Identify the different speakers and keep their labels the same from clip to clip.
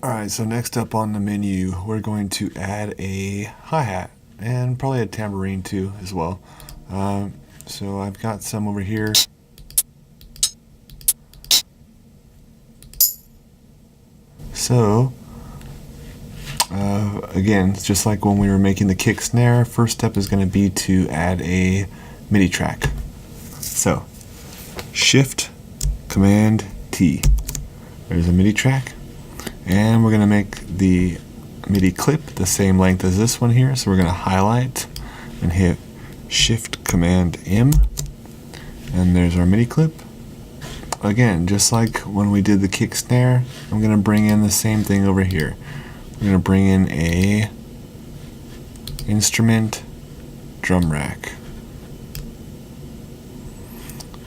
Speaker 1: Alright, so next up on the menu, we're going to add a hi-hat and probably a tambourine too as well. So I've got some over here. So, again, just like when we were making the kick snare, first step is going to be to add a MIDI track. So, Shift, Command, T. There's a MIDI track. And we're going to make the MIDI clip the same length as this one here. So we're going to highlight and hit Shift Command M. And there's our MIDI clip. Again, just like when we did the kick snare, I'm going to bring in the same thing over here. We're going to bring in a instrument drum rack.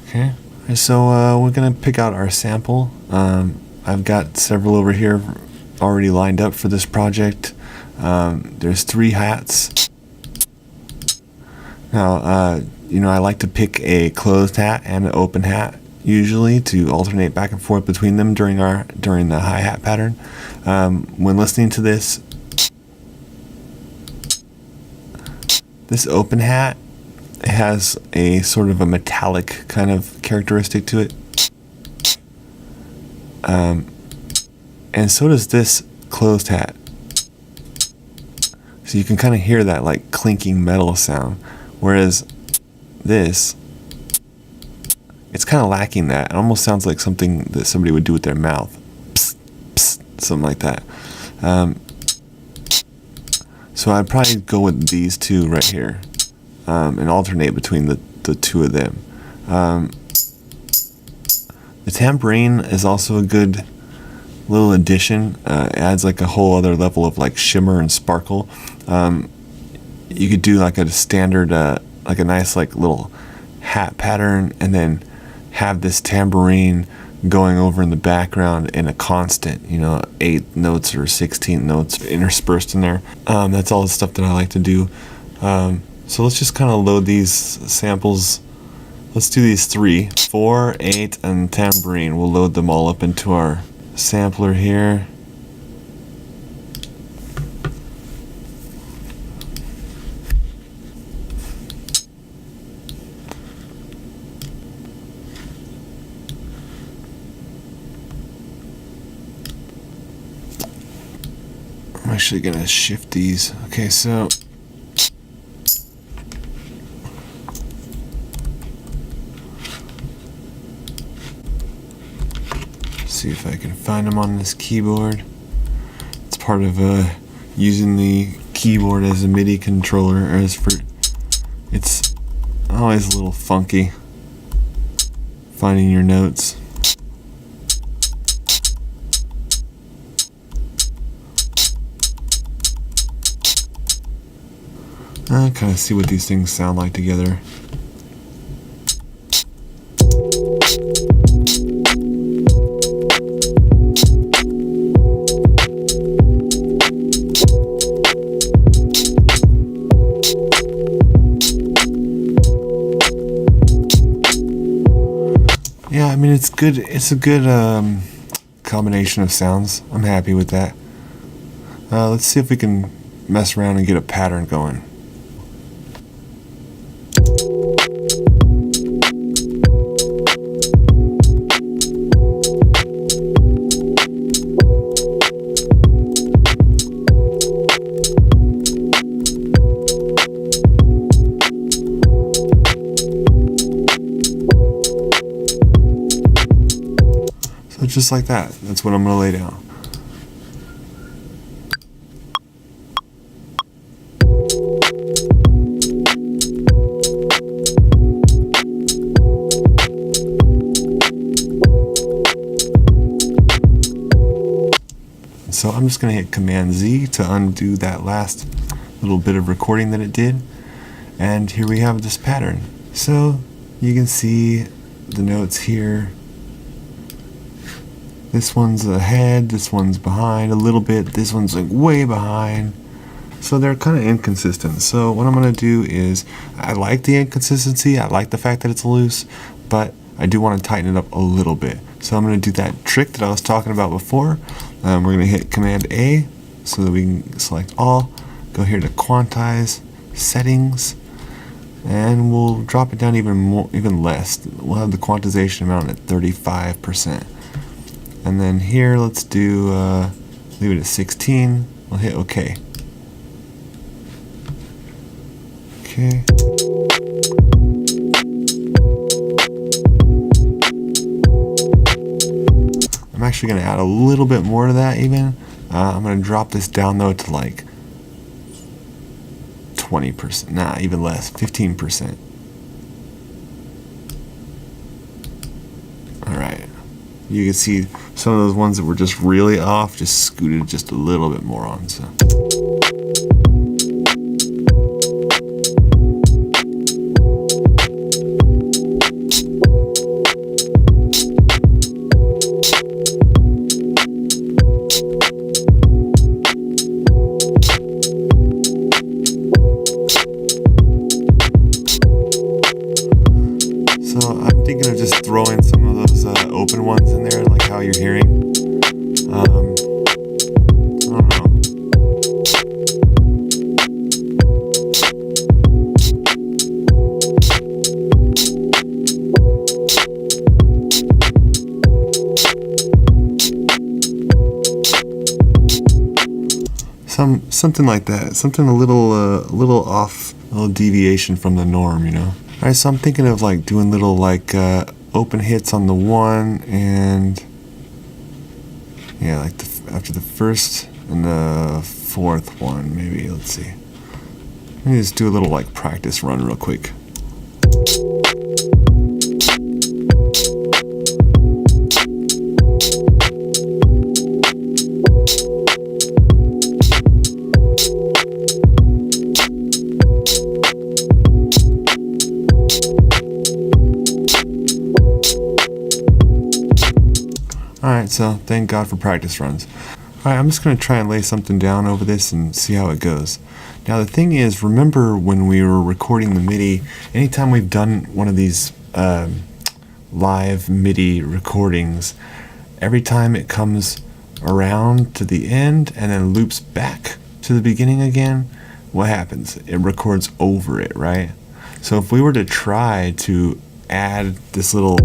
Speaker 1: Okay, so we're going to pick out our sample. I've got several over here already lined up for this project. There's 3 hats. Now, I like to pick a closed hat and an open hat usually to alternate back and forth between them during the hi-hat pattern. When listening to this open hat has a sort of a metallic kind of characteristic to it. And so does this closed hat. So you can kind of hear that like clinking metal sound. Whereas this, it's kind of lacking that. It almost sounds like something that somebody would do with their mouth. Psst, psst, something like that. So I'd probably go with these two right here. And alternate between the two of them. The tambourine is also a good little addition. It adds like a whole other level of like shimmer and sparkle. You could do like a standard, like a nice like little hat pattern, and then have this tambourine going over in the background in a constant, 8 notes or 16 notes interspersed in there. That's all the stuff that I like to do. So let's just kind of load these samples. Let's do these 3, 4, 8, and tambourine. We'll load them all up into our sampler here. I'm actually gonna shift these. Okay, so see if I can find them on this keyboard. It's part of using the keyboard as a MIDI controller, it's always a little funky finding your notes. I kind of see what these things sound like together. Yeah, I mean, it's good. It's a good combination of sounds. I'm happy with that. Let's see if we can mess around and get a pattern going. So just like that. That's what I'm going to lay down. So I'm just going to hit Command Z to undo that last little bit of recording that it did. And here we have this pattern. So you can see the notes here. This one's ahead, this one's behind a little bit, this one's like way behind. So they're kind of inconsistent. So what I'm going to do is, I like the inconsistency, I like the fact that it's loose, but I do want to tighten it up a little bit. So I'm going to do that trick that I was talking about before. We're going to hit Command A so that we can select all. Go here to Quantize, Settings, and we'll drop it down even less. We'll have the quantization amount at 35%. And then here, let's do leave it at 16. We'll hit OK. Okay. I'm actually going to add a little bit more to that even. I'm going to drop this down though to like 20%. Nah, even less, 15%. Alright. You can see some of those ones that were just really off just scooted just a little bit more on. So. So I'm thinking of just throwing some of those open ones in there, like how you're hearing. I don't know. Something like that. Something a little off, a little deviation from the norm, you know. Alright, so I'm thinking of like doing little like open hits on the one, and yeah, like after the first and the fourth one, maybe. Let's see. Let me just do a little like practice run real quick. Alright, so thank God for practice runs. Alright, I'm just going to try and lay something down over this and see how it goes. Now the thing is, remember when we were recording the MIDI, anytime we've done one of these live MIDI recordings, every time it comes around to the end and then loops back to the beginning again, what happens? It records over it, right? So if we were to try to add this little...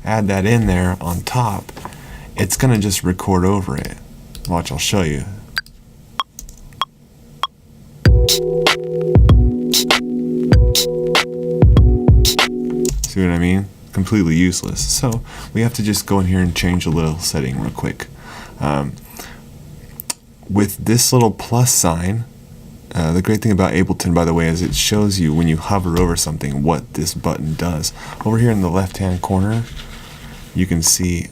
Speaker 1: add that in there on top, it's gonna just record over it. Watch, I'll show you. See what I mean? Completely useless. So we have to just go in here and change a little setting real quick. With this little plus sign, the great thing about Ableton, by the way, is it shows you when you hover over something what this button does. Over here in the left hand corner, you can see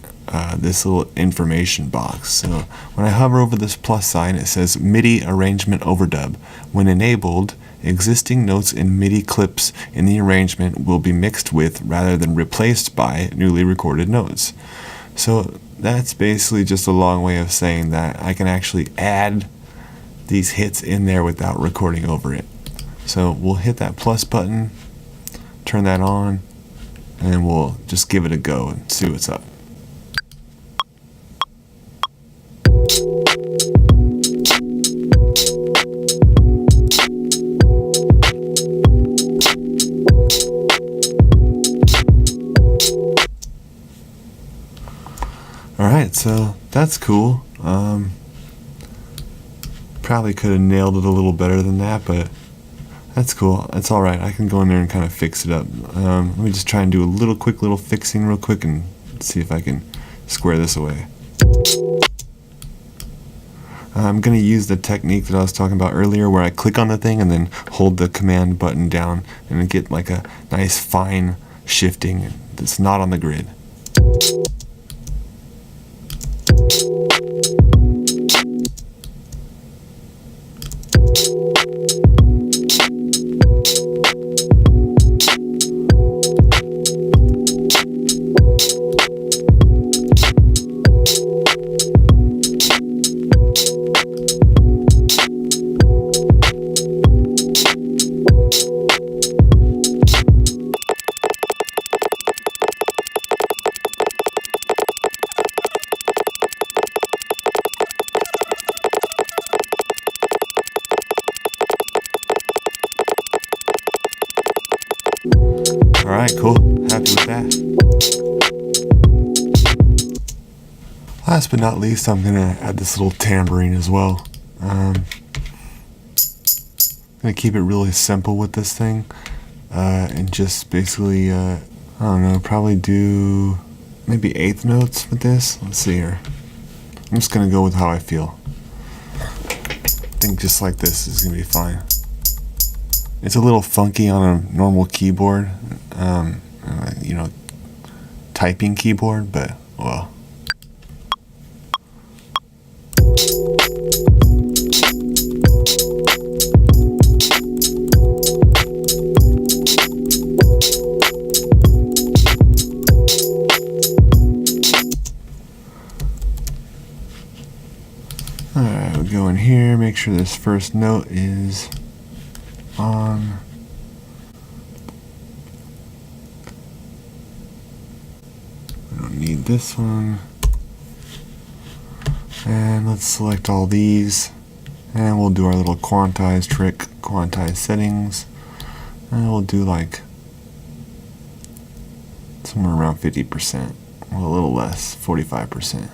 Speaker 1: this little information box. So when I hover over this plus sign, it says MIDI arrangement overdub. When enabled, existing notes in MIDI clips in the arrangement will be mixed with rather than replaced by newly recorded notes. So that's basically just a long way of saying that I can actually add these hits in there without recording over it. So we'll hit that plus button, turn that on, and then we'll just give it a go and see what's up. Alright, so that's cool. Probably could have nailed it a little better than that, but that's cool. That's alright. I can go in there and kind of fix it up. Let me just try and do a quick little fixing real quick and see if I can square this away. I'm going to use the technique that I was talking about earlier where I click on the thing and then hold the command button down and get like a nice fine shifting that's not on the grid. Alright, cool. Happy with that. Last but not least, I'm going to add this little tambourine as well. I'm going to keep it really simple with this thing. And just basically, I don't know, probably do maybe eighth notes with this. Let's see here. I'm just going to go with how I feel. I think just like this is going to be fine. It's a little funky on a normal keyboard, you know, typing keyboard, but well. Alright, we go in here, make sure this first note is on. We don't need this one. And let's select all these. And we'll do our little quantize trick, quantize settings. And we'll do like somewhere around 50%. Well, a little less, 45%.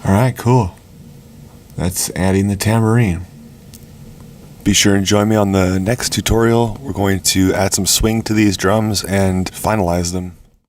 Speaker 1: Alright, cool. That's adding the tambourine. Be sure and join me on the next tutorial. We're going to add some swing to these drums and finalize them.